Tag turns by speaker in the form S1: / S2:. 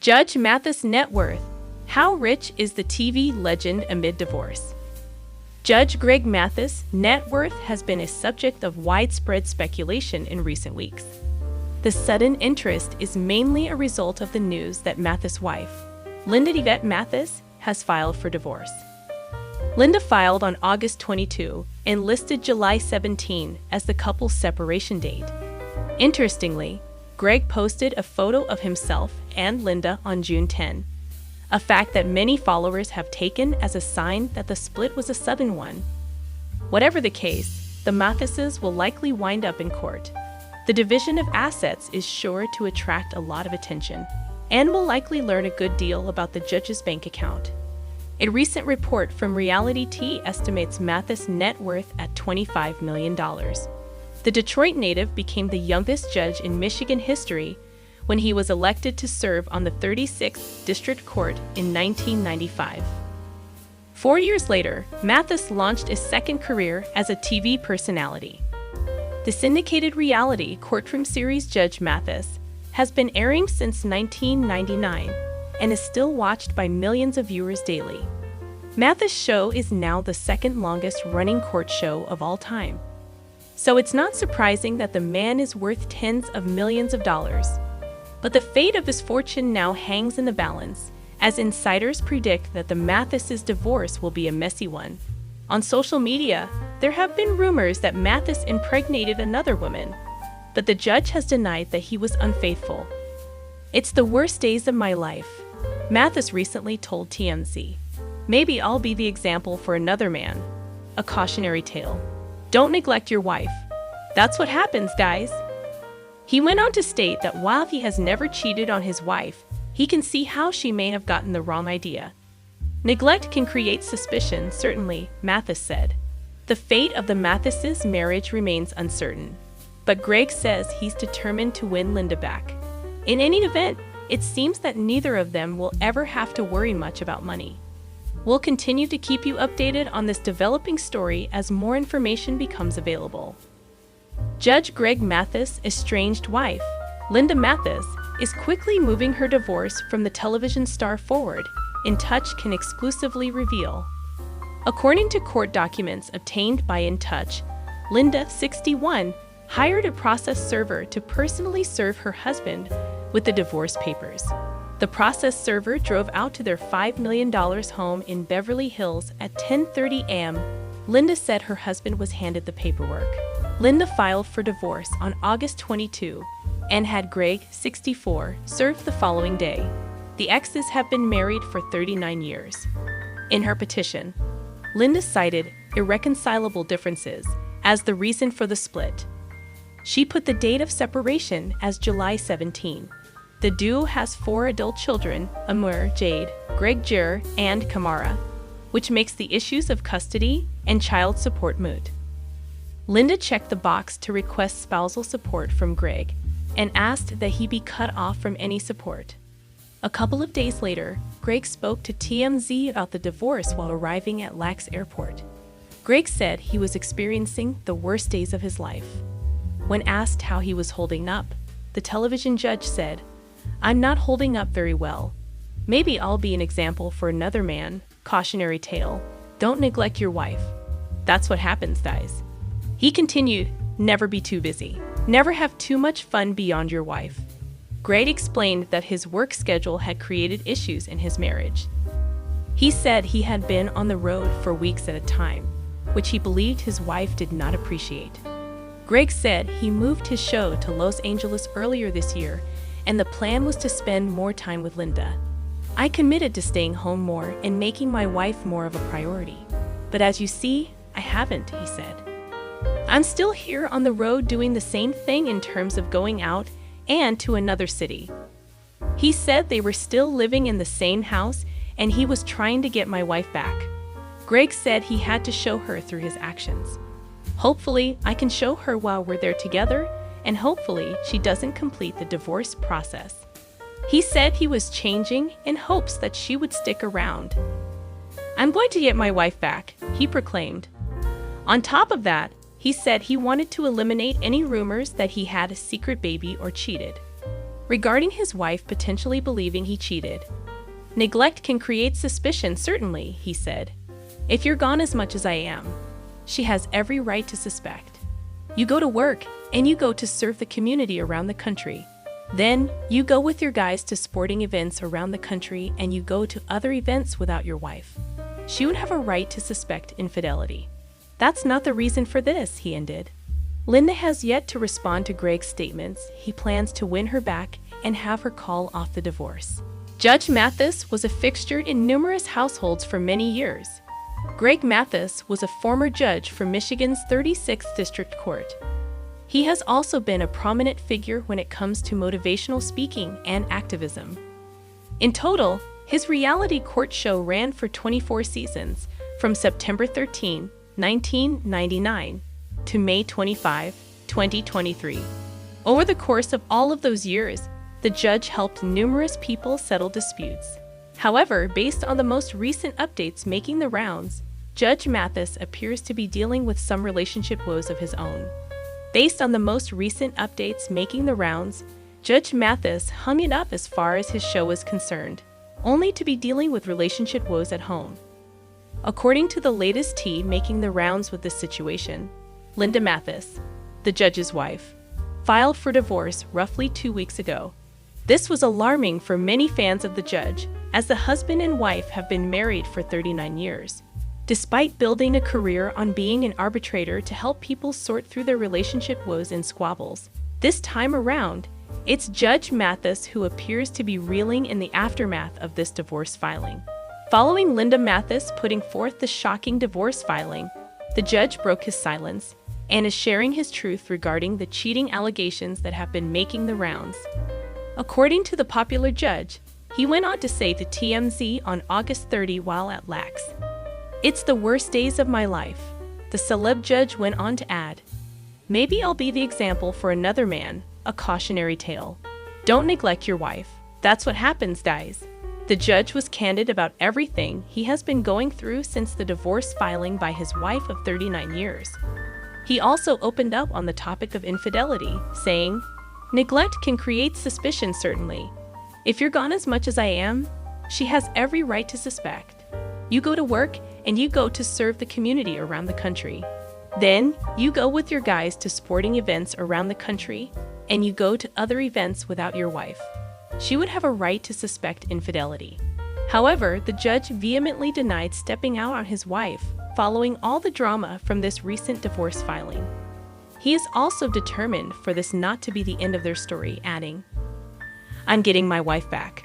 S1: Judge Mathis' net worth. How rich is the TV legend amid divorce? Judge Greg Mathis' net worth has been a subject of widespread speculation in recent weeks. The sudden interest is mainly a result of the news that Mathis' wife, Linda Yvette Mathis, has filed for divorce. Linda filed on August 22 and listed July 17 as the couple's separation date. Interestingly, Greg posted a photo of himself and Linda on June 10, a fact that many followers have taken as a sign that the split was a sudden one. Whatever the case, the Mathises will likely wind up in court. The division of assets is sure to attract a lot of attention, and will likely learn a good deal about the judge's bank account. A recent report from Reality T estimates Mathis' net worth at $25 million. The Detroit native became the youngest judge in Michigan history when he was elected to serve on the 36th District Court in 1995. 4 years later, Mathis launched a second career as a TV personality. The syndicated reality courtroom series Judge Mathis has been airing since 1999 and is still watched by millions of viewers daily. Mathis' show is now the second longest running court show of all time. So it's not surprising that the man is worth tens of millions of dollars. But the fate of his fortune now hangs in the balance, as insiders predict that the Mathises' divorce will be a messy one. On social media, there have been rumors that Mathis impregnated another woman, but the judge has denied that he was unfaithful. "It's the worst days of my life," Mathis recently told TMZ. "Maybe I'll be the example for another man." A cautionary tale. Don't neglect your wife. That's what happens, guys. He went on to state that while he has never cheated on his wife, he can see how she may have gotten the wrong idea. Neglect can create suspicion, certainly, Mathis said. The fate of the Mathises' marriage remains uncertain, but Greg says he's determined to win Linda back. In any event, it seems that neither of them will ever have to worry much about money. We'll continue to keep you updated on this developing story as more information becomes available. Judge Greg Mathis' estranged wife, Linda Mathis, is quickly moving her divorce from the television star forward, In Touch can exclusively reveal. According to court documents obtained by In Touch, Linda, 61, hired a process server to personally serve her husband with the divorce papers. The process server drove out to their $5 million home in Beverly Hills at 10:30 a.m. Linda said her husband was handed the paperwork. Linda filed for divorce on August 22 and had Greg, 64, served the following day. The exes have been married for 39 years. In her petition, Linda cited irreconcilable differences as the reason for the split. She put the date of separation as July 17. The duo has 4 adult children, Amur, Jade, Greg Jr., and Kamara, which makes the issues of custody and child support moot. Linda checked the box to request spousal support from Greg and asked that he be cut off from any support. A couple of days later, Greg spoke to TMZ about the divorce while arriving at LAX Airport. Greg said he was experiencing the worst days of his life. When asked how he was holding up, the television judge said, "I'm not holding up very well. Maybe I'll be an example for another man. Cautionary tale. Don't neglect your wife. That's what happens, guys." He continued, "Never be too busy. Never have too much fun beyond your wife." Greg explained that his work schedule had created issues in his marriage. He said he had been on the road for weeks at a time, which he believed his wife did not appreciate. Greg said he moved his show to Los Angeles earlier this year, and the plan was to spend more time with Linda. "I committed to staying home more and making my wife more of a priority. But as you see, I haven't," he said. "I'm still here on the road doing the same thing in terms of going out and to another city." He said they were still living in the same house and he was trying to get my wife back. Greg said he had to show her through his actions. "Hopefully, I can show her while we're there together, and hopefully she doesn't complete the divorce process." He said he was changing in hopes that she would stick around. "I'm going to get my wife back," he proclaimed. On top of that, he said he wanted to eliminate any rumors that he had a secret baby or cheated. regarding his wife potentially believing he cheated. "Neglect can create suspicion, certainly," he said. "If you're gone as much as I am, she has every right to suspect. You go to work, and you go to serve the community around the country. Then, you go with your guys to sporting events around the country, and you go to other events without your wife. She would have a right to suspect infidelity. That's not the reason for this," he ended. Linda has yet to respond to Greg's statements. He plans to win her back and have her call off the divorce. Judge Mathis was a fixture in numerous households for many years. Greg Mathis was a former judge for Michigan's 36th District Court. He has also been a prominent figure when it comes to motivational speaking and activism. In total, his reality court show ran for 24 seasons, from September 13, 1999, to May 25, 2023. Over the course of all of those years, the judge helped numerous people settle disputes. However, based on the most recent updates making the rounds, Judge Mathis appears to be dealing with some relationship woes of his own. Based on the most recent updates making the rounds, Judge Mathis hung it up as far as his show is concerned, only to be dealing with relationship woes at home. According to the latest tea making the rounds with this situation, Linda Mathis, the judge's wife, filed for divorce roughly 2 weeks ago. This was alarming for many fans of the judge, as the husband and wife have been married for 39 years. Despite building a career on being an arbitrator to help people sort through their relationship woes and squabbles, this time around, it's Judge Mathis who appears to be reeling in the aftermath of this divorce filing. Following Linda Mathis putting forth the shocking divorce filing, the judge broke his silence and is sharing his truth regarding the cheating allegations that have been making the rounds. According to the popular judge, he went on to say to TMZ on August 30 while at Lax, "It's the worst days of my life." The celeb judge went on to add, "Maybe I'll be the example for another man, a cautionary tale. Don't neglect your wife. That's what happens, guys." The judge was candid about everything he has been going through since the divorce filing by his wife of 39 years. He also opened up on the topic of infidelity, saying, "Neglect can create suspicion, certainly. If you're gone as much as I am, she has every right to suspect. You go to work, and you go to serve the community around the country. Then, you go with your guys to sporting events around the country, and you go to other events without your wife. She would have a right to suspect infidelity." However, the judge vehemently denied stepping out on his wife following all the drama from this recent divorce filing. He is also determined for this not to be the end of their story, adding, "I'm getting my wife back."